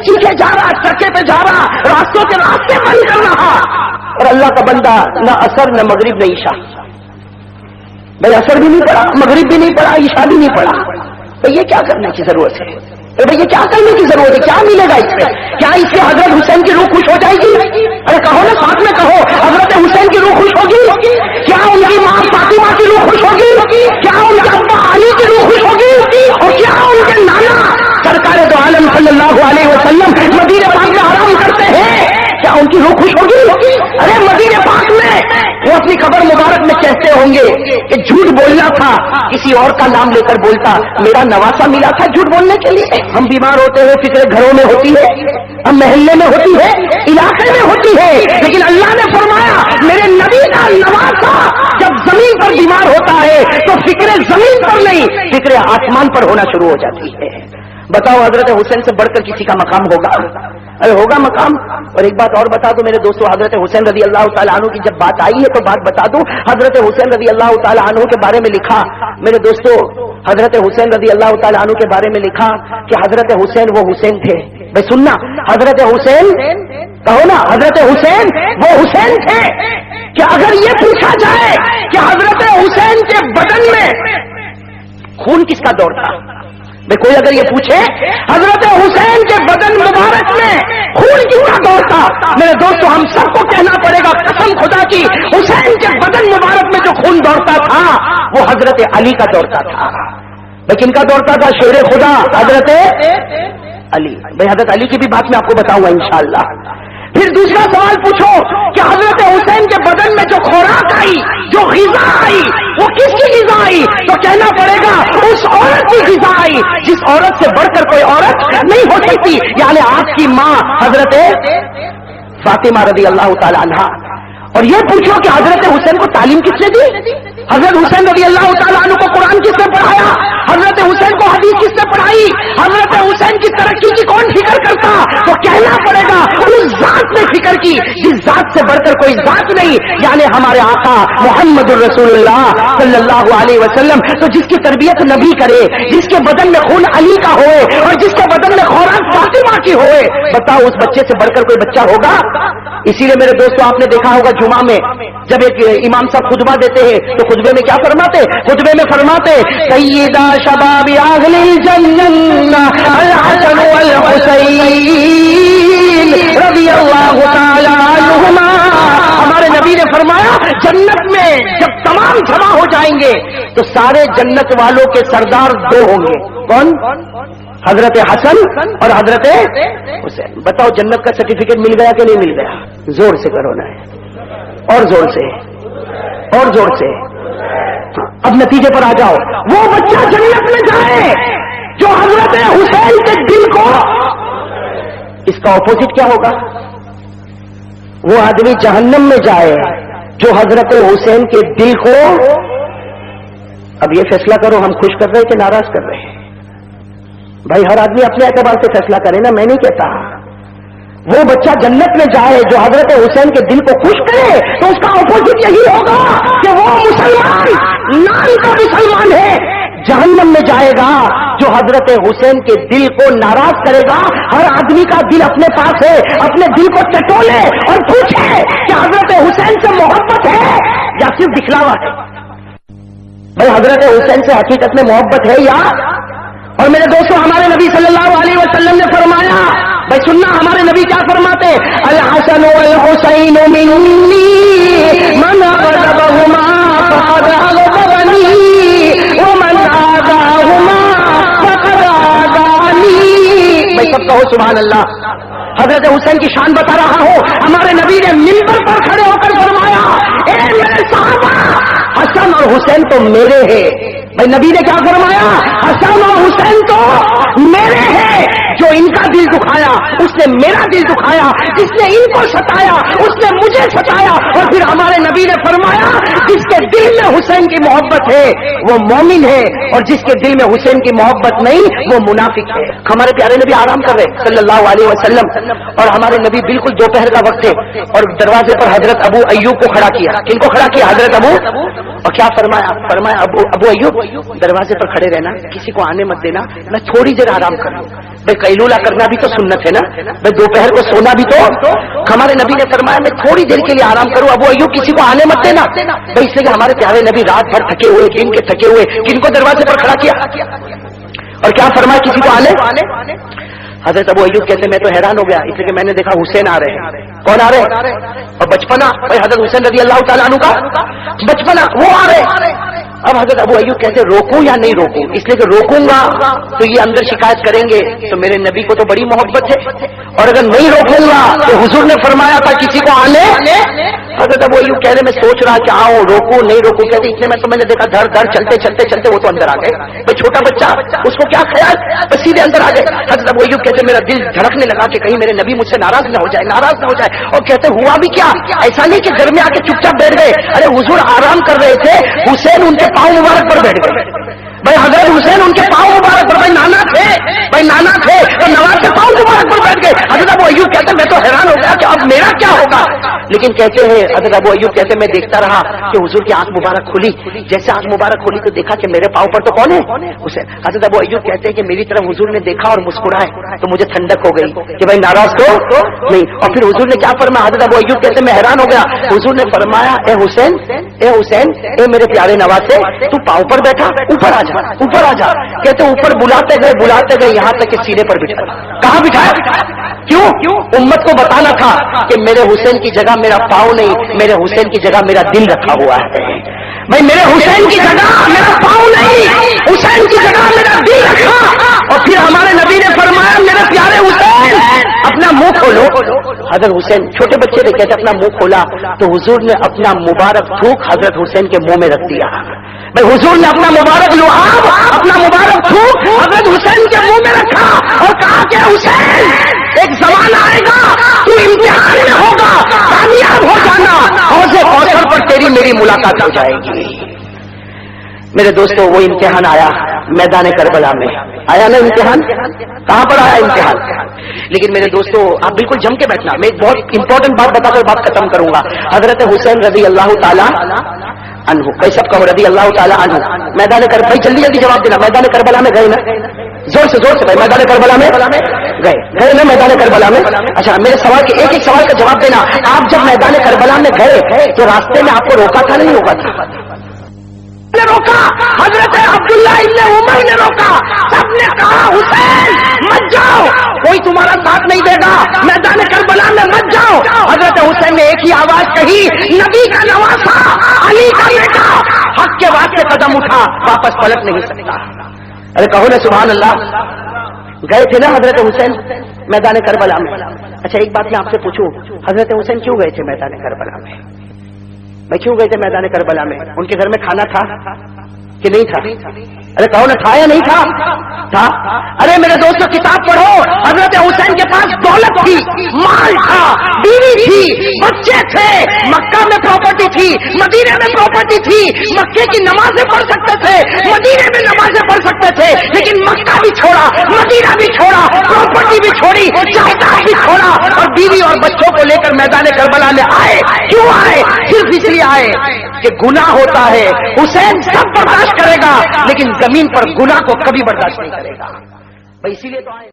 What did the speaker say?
چیخے جا رہا، چکے پہ جا رہا، راستوں کے راستے بند کر رہا، اور اللہ کا بندہ نہ اثر نہ مغرب نہ عشاء، بھائی اثر بھی نہیں پڑا، مغرب بھی نہیں پڑا، عشاء بھی نہیں پڑا، تو یہ کیا کرنے کی ضرورت ہے؟ بھائی یہ کیا کرنے کی ضرورت ہے؟ کیا ملے گا اس میں؟ کیا اس سے حضرت حسین کی روح خوش ہو جائے گی؟ ارے کہو نا، ساتھ میں کہو، حضرت حسین کی روح خوش ہوگی؟ کیا ان کی ماں فاطمہ کی روح خوش ہوگی؟ کیا ان کے ابا علی کی روح خوش ہوگی؟ اور کیا ان کے نانا سرکار دو عالم صلی اللہ علیہ وسلم مدینہ پاک میں آرام کرتے ہیں، کیا ان کی روح خوش ہوگی؟ ارے مدینہ پاک میں وہ اپنی قبر مبارک میں کہتے ہوں گے کہ جھوٹ بولنا تھا، کسی اور کا نام لے کر بولتا، میرا نواسا ملا تھا جھوٹ بولنے کے لیے۔ ہم بیمار ہوتے ہیں، فکر گھروں میں ہوتی ہے، ہم محلے میں ہوتی ہے، علاقے میں ہوتی ہے، لیکن اللہ نے فرمایا میرے نبی کا نواسا جب زمین پر بیمار ہوتا ہے تو فکر زمین پر نہیں، فکر آسمان پر ہونا شروع ہو جاتی ہے۔ بتاؤ حضرت حسین سے بڑھ کر کسی کا مقام ہوگا؟ ارے ہوگا مقام۔ اور ایک بات اور بتا دوں میرے دوستوں، حضرت حسین رضی اللہ تعالیٰ عنہ کی جب بات آئی ہے تو بات بتا دوں، حضرت حسین رضی اللہ تعالیٰ عنہ کے بارے میں لکھا میرے دوستوں، حضرت حسین رضی اللہ تعالیٰ عنہ کے بارے میں لکھا کہ حضرت حسین وہ حسین تھے، بھائی سننا، حضرت حسین کہو نا، حضرت حسین وہ حسین تھے کہ اگر یہ پوچھا جائے کہ حضرت حسین کے بدن میں خون کس کا دوڑتا، بھائی کوئی اگر یہ پوچھے حضرت حسین کے بدن مبارک میں خون کیوں نہ دوڑتا، میرے دوستو ہم سب کو کہنا پڑے گا قسم خدا کی، حسین کے بدن مبارک میں جو خون دوڑتا تھا وہ حضرت علی کا دوڑتا تھا۔ لیکن کا دوڑتا تھا؟ شیر خدا حضرت علی۔ بھائی حضرت علی کی بھی بات میں آپ کو بتاؤں گا انشاءاللہ۔ پھر دوسرا سوال پوچھو کہ حضرت حسین کے بدن میں جو خوراک آئی، جو غذا آئی، وہ کس کی غذا آئی؟ تو کہنا پڑے گا اس عورت کی غذا آئی جس عورت سے بڑھ کر کوئی عورت نہیں ہو سکتی، یعنی آپ کی ماں حضرت فاطمہ رضی اللہ تعالی عنہا۔ اور یہ پوچھو کہ حضرت حسین کو تعلیم کس نے دی؟ حضرت حسین رضی اللہ تعالیٰ عنہ کو قرآن کس نے پڑھایا؟ حضرت حسین کو حدیث کس نے پڑھائی؟ حضرت حسین کی ترقی کی کون فکر کرتا؟ تو کہنا پڑے گا اس ذات نے فکر کی جس ذات سے بڑھ کر کوئی ذات نہیں، یعنی ہمارے آقا محمد الرسول اللہ صلی اللہ علیہ وسلم۔ تو جس کی تربیت نبی کرے، جس کے بدن میں خون علی کا ہوئے اور جس کے بدن میں خوراک فاطمہ کی ہوئے، بتاؤ اس بچے سے بڑھ کر کوئی بچہ ہوگا؟ اسی لیے میرے دوستوں آپ نے دیکھا ہوگا جمعہ میں جب ایک امام صاحب خطبہ دیتے ہیں تو خطبے میں کیا فرماتے؟ خطبے میں فرماتے سیدہ شباب اہل الجنہ الحسن والحسین رضی اللہ تعالی عنہما۔ ہمارے نبی نے فرمایا جنت میں جب تمام جمع ہو جائیں گے تو سارے جنت والوں کے سردار دو ہوں گے، کون؟ حضرت حسن اور حضرت حسین۔ بتاؤ جنت کا سرٹیفکیٹ مل گیا کہ نہیں مل گیا؟ زور سے کرو نا، اور زور سے، اور زور سے۔ اب نتیجے پر آ جاؤ، وہ بچہ جنت میں جائے جو حضرت حسین کے دل کو، اس کا اپوزٹ کیا ہوگا؟ وہ آدمی جہنم میں جائے جو حضرت حسین کے دل کو۔ اب یہ فیصلہ کرو ہم خوش کر رہے ہیں کہ ناراض کر رہے ہیں؟ بھائی ہر آدمی اپنے اعتبار سے فیصلہ کرے نا، میں نہیں کہتا۔ وہ بچہ جنت میں جائے جو حضرت حسین کے دل کو خوش کرے تو اس کا اپوزٹ یہی ہوگا کہ وہ مسلمان نام کا مسلمان ہے، جہنم میں جائے گا جو حضرت حسین کے دل کو ناراض کرے گا۔ ہر آدمی کا دل اپنے پاس ہے، اپنے دل کو ٹٹولے اور پوچھے کہ حضرت حسین سے محبت ہے یا صرف دکھلاوا ہے؟ بھائی حضرت حسین سے حقیقت میں محبت ہے یا؟ اور میرے دوستوں ہمارے نبی صلی اللہ علیہ وسلم نے فرمایا، بھائی سننا ہمارے نبی کیا فرماتے؟ الحسن والحسین منی من اغضبهما فقد اغضبنی ومن آذاهما فقد آذانی۔ بھائی سب کہو سبحان اللہ۔ حضرت حسین کی شان بتا رہا ہوں، ہمارے نبی نے منبر پر کھڑے ہو کر فرمایا اے میرے صحابہ، حسن اور حسین تو میرے ہیں۔ بھائی نبی نے کیا فرمایا؟ حسن اور حسین تو میرے ہیں، جو ان کا دل دکھایا اس نے जिसने मेरा दिल दुखाया, जिसने इनको सताया, उसने मुझे सताया। और फिर हमारे नबी ने फरमाया जिसके दिल में हुसैन की मोहब्बत है वो मोमिन है, और जिसके दिल में हुसैन की मोहब्बत नहीं वो मुनाफिक है। हमारे प्यारे नबी आराम कर रहे सल्लल्लाहु अलैहि वसल्लम, और हमारे नबी बिल्कुल दोपहर का वक्त है, और दरवाजे पर हजरत अबू अय्यूब को खड़ा किया। किनको खड़ा किया? हजरत अबू। और क्या फरमाया अबू अय्यूब दरवाजे पर खड़े रहना, किसी को आने मत देना, मैं थोड़ी देर आराम कर लूं। भाई कैलूला करना भी तो सुन्नत है ना, भाई दोपहर को सोना भी तो। हमारे नबी ने फरमाया मैं थोड़ी देर के लिए आराम करूं, अबू अय्यूब किसी को आने मत देना। भाई इसलिए हमारे प्यारे नबी रात भर थके हुए, दिन के थके हुए, किनको दरवाजे पर खड़ा किया और क्या फरमाया किसी को आने? हजरत अबू अय्यूब कहते मैं तो हैरान हो गया, इसलिए कि मैंने देखा हुसैन आ रहे हैं। कौन आ रहे हैं? और बचपना, भाई हजरत हुसैन रज़ी अल्लाह ताला अन्हु का बचपना, वो आ रहे। अब हजरत अबू अय्यूब कहते रोकूं या नहीं रोकूं, इसलिए कि रोकूंगा तो ये अंदर शिकायत करेंगे, तो मेरे नबी को तो बड़ी मोहब्बत है, और अगर नहीं रोकूंगा तो हुजूर ने फरमाया था किसी को आने। हजरत अबू अय्यूब कह रहे मैं सोच रहा कि आओ रोकूं नहीं रोकूं, कहते इतने में तो मैंने देखा धड़ धड़ चलते चलते चलते वो तो अंदर आ गए। भाई छोटा बच्चा, उसको क्या ख्याल, बस सीधे अंदर आ गए। हजरत अबू अय्यूब कहते मेरा दिल धड़कने लगा कि कहीं मेरे नबी मुझसे नाराज न हो जाए, नाराज न हो जाए। और कहते हुआ भी क्या, ऐसा नहीं कि घर में आके चुपचाप बैठ गए, अरे हुजूर आराम कर रहे थे, हुसैन उनके पांव मुबारक पर बैठ गए। भाई हजरत हुसैन उनके पांव मुबारक पर, भाई नाना थे तो नवाज के पांव मुबारक पर बैठ गए। हजरत अबू अय्यूब कहते मैं तो हैरान हो गया कि अब मेरा क्या होगा। लेकिन कहते हैं हजरत अबू अय्यूब कहते मैं देखता रहा कि हुजूर की आंख मुबारक खुली, जैसे आंख मुबारक खुली तो देखा कि मेरे पांव पर तो कौन है? हुसैन। हजरत अबू अय्यूब कहते हैं कि मेरी तरफ हुजूर ने देखा और मुस्कुराए, तो मुझे ठंडक हो गई कि भाई नाराज तो नहीं। और फिर हुजूर ने क्या फरमाया? हजरत अबू अय्यूब कहते मैं हैरान हो गया, हुजूर ने फरमाया ए हुसैन ए मेरे प्यारे नवासे, तू पांव पर बैठा, ऊपर आ जा, ऊपर आ जा। कहते ऊपर बुलाते गए यहां तक कि सीने पर बिठाया। कहां बिठाया? क्यों? उम्मत को बताना था कि मेरे हुसैन की जगह मेरा पांव नहीं, मेरे हुसैन की जगह मेरा दिल रखा हुआ है। भाई मेरे हुसैन की जगह मेरा पांव नहीं, हुसैन की जगह मेरा दिल रखा। और फिर हमारे नबी ने फरमाया मेरे प्यारे हुसैन अपना मुंह खोलो। हजरत हुसैन छोटे बच्चे थे, कहते अपना मुंह खोला तो हुजूर ने अपना मुबारक थूक हजरत हुसैन के मुंह में रख दिया। भाई हुजूर ने अपना मुबारक लुआब, अपना मुबारक थूक हजरत हुसैन के मुंह में रखा और कहा कि हुसैन एक जमाना आएगा तू इम्तिहान में होगा, कामयाब हो जाना, हौज़े कौसर पर तेरी मेरी मुलाकात हो जाएगी। मेरे दोस्तों वो इम्तिहान आया मैदान करबला में, आया ना इम्तिहान? कहां पर आया इम्तिहान? लेकिन मेरे दोस्तों आप बिल्कुल जम के बैठना, मैं एक बहुत इंपॉर्टेंट बात बताकर बात खत्म करूंगा। हजरत हुसैन रज़ी अल्लाह ताला अन्हु, भाई सब कहो रज़ी अल्लाह ताला अन्हु, मैदान कर, भाई जल्दी जल्दी जवाब देना, मैदान करबला में गए ना? जोर से भाई, मैदान करबला में गए ना? मैदान करबला में। अच्छा मेरे सवाल के एक सवाल का जवाब देना, आप जब मैदान करबला में गए तो रास्ते में आपको रोका था नहीं रोका था? रोका, हजरत अब्दुल्ला इब्न उमर ने रोका, सबने कहा हुसैन मत जाओ, कोई तुम्हारा साथ नहीं देगा, मैदान करबला में मत जाओ। हजरत हुसैन ने एक ही आवाज कही, नबी का नवासा अली का बेटा हक के वास्ते कदम उठा, वापस पलट नहीं सकता। अरे कहो ना सुभान अल्लाह। गए थे ना हजरत हुसैन मैदान करबला में। अच्छा एक बात मैं आपसे पूछूं, हजरत हुसैन क्यों गए थे मैदान करबला में? भाई क्यों गए थे मैदान करबला में? उनके घर में खाना था कि नहीं था? अरे कहो ना था या नहीं था? अरे मेरे दोस्तों किताब पढ़ो, हजरत हुसैन के पास दौलत थी, माल था, बीवी थी, बच्चे थे, मक्का में प्रॉपर्टी थी, मदीने में प्रॉपर्टी थी, मक्के की नमाजें पढ़ सकते थे, मदीने में नमाजें पढ़ सकते थे, लेकिन मक्का भी छोड़ा, मदीना भी छोड़ा, प्रॉपर्टी भी छोड़ी, जायदाद भी छोड़ा और बीवी और बच्चों को लेकर मैदान करबला में आए। क्यों आए? सिर्फ इसलिए आए कि गुनाह होता है, हुसैन सब बर्दाश्त करेगा लेकिन जमीन पर गुनाह को कभी बर्दाश्त नहीं करेगा। भाई इसीलिए तो आए।